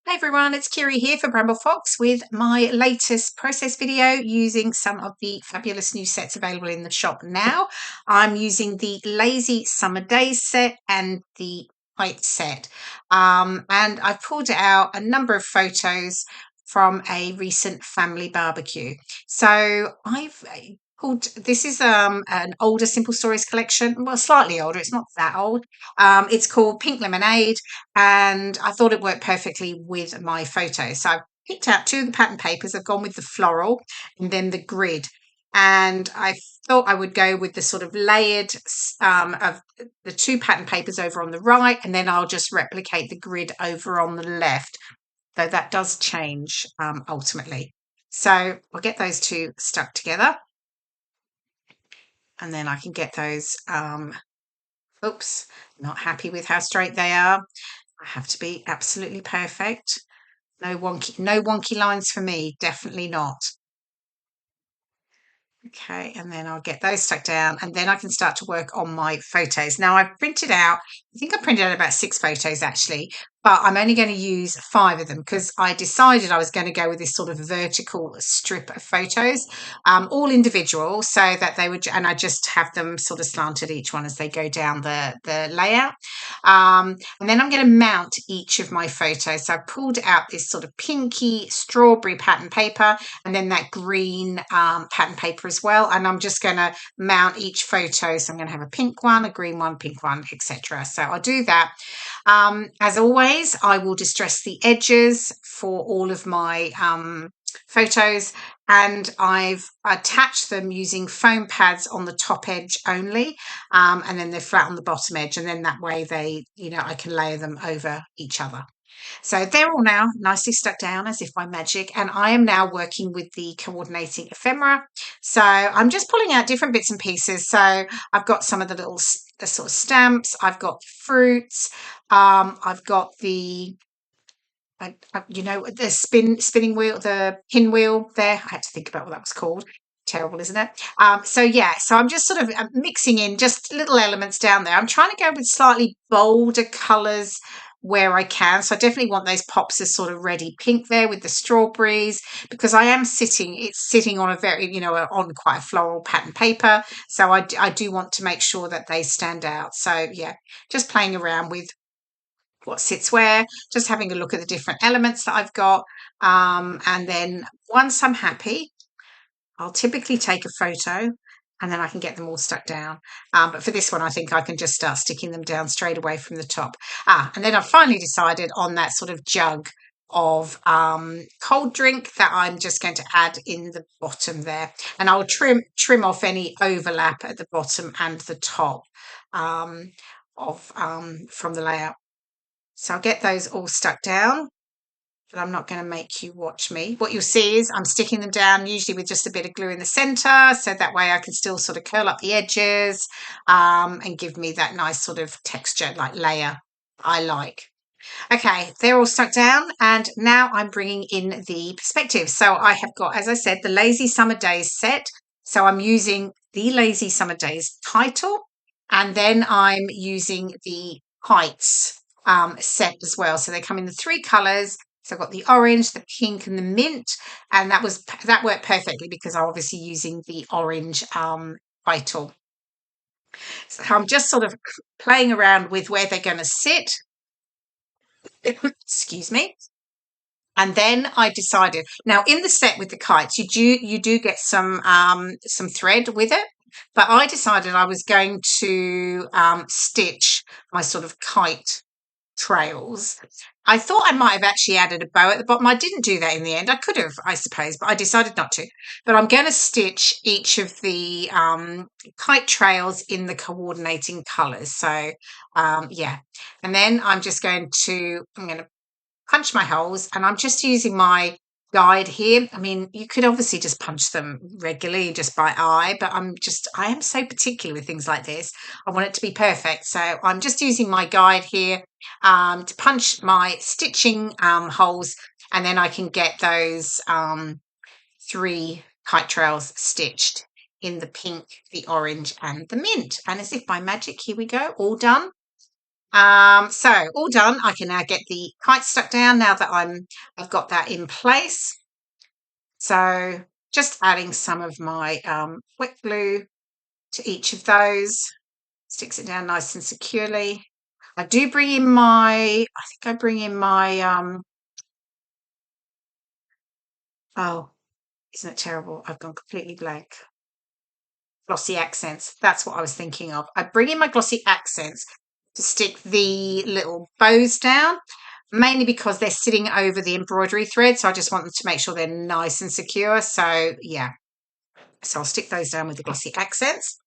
Hi everyone, it's KIREI here for Bramble Fox with my latest process video using some of the fabulous new sets available in the shop now. I'm using the Lazy Summer Days set and the White set. And I've pulled out a number of photos from a recent family barbecue. So this is an older Simple Stories collection, well, slightly older, it's not that old. It's called Pink Lemonade, and I thought it worked perfectly with my photos. So I've picked out two of the pattern papers. I've gone with the floral and then the grid. And I thought I would go with the sort of layered of the two pattern papers over on the right, and then I'll just replicate the grid over on the left, though that does change ultimately. So I'll get those two stuck together, and then I can get those, oops, not happy with how straight they are. I have to be absolutely perfect. No wonky lines for me, definitely not. Okay, and then I'll get those stuck down, and then I can start to work on my photos. Now I've printed out, I think I printed out about 6 photos actually, but I'm only going to use 5 of them because I decided I was going to go with this sort of vertical strip of photos, all individual, so that they would, and I just have them sort of slanted each one as they go down the layout. And then I'm going to mount each of my photos. So I pulled out this sort of pinky strawberry pattern paper, and then that green pattern paper as well. And I'm just going to mount each photo. So I'm going to have a pink one, a green one, pink one, etc. So I'll do that. As always, I will distress the edges for all of my photos, and I've attached them using foam pads on the top edge only, and then they're flat on the bottom edge, and then that way they, I can layer them over each other. So they're all now nicely stuck down as if by magic, and I am now working with the coordinating ephemera. So I'm just pulling out different bits and pieces. So I've got some of the sort of stamps, I've got fruits, I've got the the spinning wheel, the pinwheel there. I had to think about what that was called. Terrible, isn't it? So I'm just sort of mixing in just little elements down there. I'm trying to go with slightly bolder colours where I can. So I definitely want those pops of sort of reddy pink there with the strawberries, because it's sitting on a very, on quite a floral pattern paper. So I do want to make sure that they stand out. So yeah, just playing around with what sits where, just having a look at the different elements that I've got. And then once I'm happy, I'll typically take a photo, and then I can get them all stuck down. But for this one, I think I can just start sticking them down straight away from the top. And then I've finally decided on that sort of jug of cold drink that I'm just going to add in the bottom there. And I'll trim off any overlap at the bottom and the top from the layout. So I'll get those all stuck down, but I'm not going to make you watch me. What you'll see is I'm sticking them down usually with just a bit of glue in the center, so that way I can still sort of curl up the edges and give me that nice sort of texture, like layer I like. Okay, they're all stuck down, and now I'm bringing in the perspective. So I have got, as I said, the Lazy Summer Days set. So I'm using the Lazy Summer Days title, and then I'm using the Heights set as well. So they come in the 3 colors. So I've got the orange, the pink, and the mint, and that worked perfectly because I'm obviously using the orange title. So I'm just sort of playing around with where they're going to sit. Excuse me. And then I decided, now in the set with the kites, you do get some thread with it, but I decided I was going to stitch my sort of kite trails. I thought I might have actually added a bow at the bottom. I didn't do that in the end. I could have, I suppose, but I decided not to. But I'm going to stitch each of the kite trails in the coordinating colours. So yeah, and then I'm going to punch my holes, and I'm just using my guide here. I mean, you could obviously just punch them regularly just by eye, but I am so particular with things like this. I want it to be perfect. So I'm just using my guide here to punch my stitching holes, and then I can get those 3 kite trails stitched in the pink, the orange, and the mint. And as if by magic, here we go, all done. So all done. I can now get the kite stuck down now that I've got that in place. So just adding some of my wet glue to each of those. Sticks it down nice and securely. I do bring in my, I think I bring in my, oh, isn't it terrible? I've gone completely blank. Glossy accents. That's what I was thinking of. I bring in my glossy accents to stick the little bows down, mainly because they're sitting over the embroidery thread. So I just want them to make sure they're nice and secure. So yeah, so I'll stick those down with the glossy accents.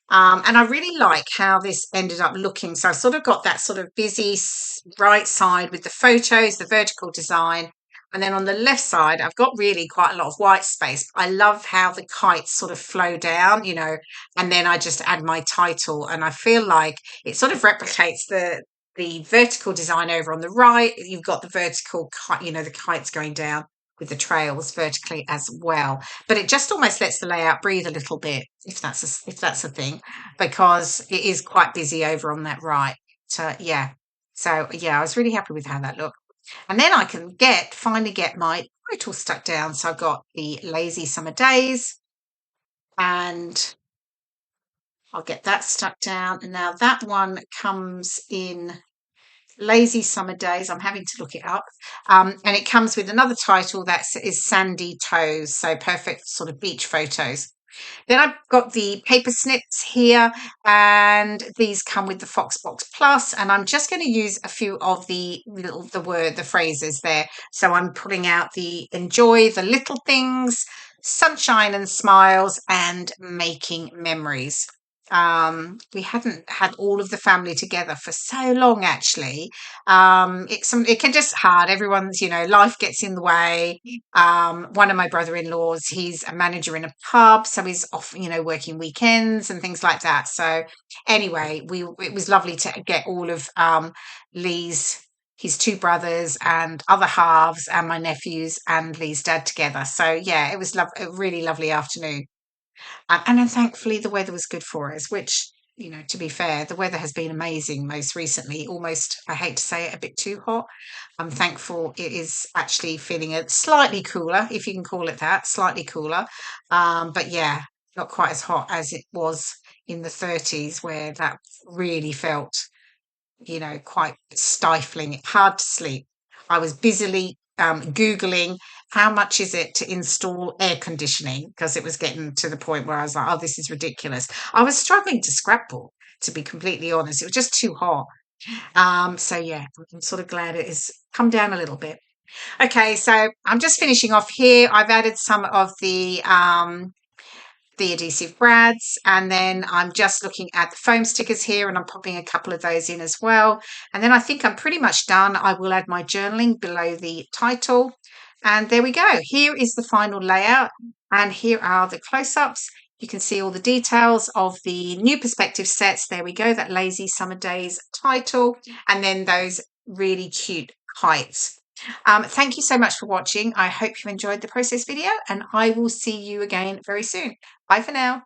And I really like how this ended up looking. So I've sort of got that sort of busy right side with the photos, the vertical design. And then on the left side, I've got really quite a lot of white space. I love how the kites sort of flow down, you know, and then I just add my title. And I feel like it sort of replicates the vertical design over on the right. You've got the vertical, you know, the kites going down with the trails vertically as well. But it just almost lets the layout breathe a little bit, if that's a thing, because it is quite busy over on that right. So yeah. So yeah, I was really happy with how that looked. And then I can finally get my title stuck down. So I've got the Lazy Summer Days, and I'll get that stuck down. And now that one comes in Lazy Summer Days. I'm having to look it up. And it comes with another title that is Sandy Toes. So perfect sort of beach photos. Then I've got the paper snips here, and these come with the Foxbox Plus, and I'm just going to use a few of the phrases there. So I'm pulling out the enjoy the little things, sunshine and smiles, and making memories. We hadn't had all of the family together for so long, actually. It can just hard. Everyone's, you know, life gets in the way. One of my brother-in-laws, he's a manager in a pub, so he's off, you know, working weekends and things like that. So anyway, it was lovely to get all of Lee's his two brothers and other halves and my nephews and Lee's dad together. So yeah, it was a really lovely afternoon. And then thankfully the weather was good for us, which, you know, to be fair, the weather has been amazing most recently, almost, I hate to say it, a bit too hot. I'm thankful it is actually feeling a slightly cooler, if you can call it that, slightly cooler. But yeah, not quite as hot as it was in the 30s, where that really felt, you know, quite stifling, hard to sleep. I was busily Googling how much is it to install air conditioning, because it was getting to the point where I was like, oh, this is ridiculous. I was struggling to scrapbook, to be completely honest. It was just too hot. So yeah, I'm sort of glad it has come down a little bit. Okay, so I'm just finishing off here. I've added some of the adhesive brads, and then I'm just looking at the foam stickers here, and I'm popping a couple of those in as well. And then I think I'm pretty much done. I will add my journaling below the title, and there we go. Here is the final layout, and here are the close-ups. You can see all the details of the new Perspective sets. There we go, that Lazy Summer Days title, and then those really cute kites. Thank you so much for watching. I hope you enjoyed the process video, and I will see you again very soon. Bye for now.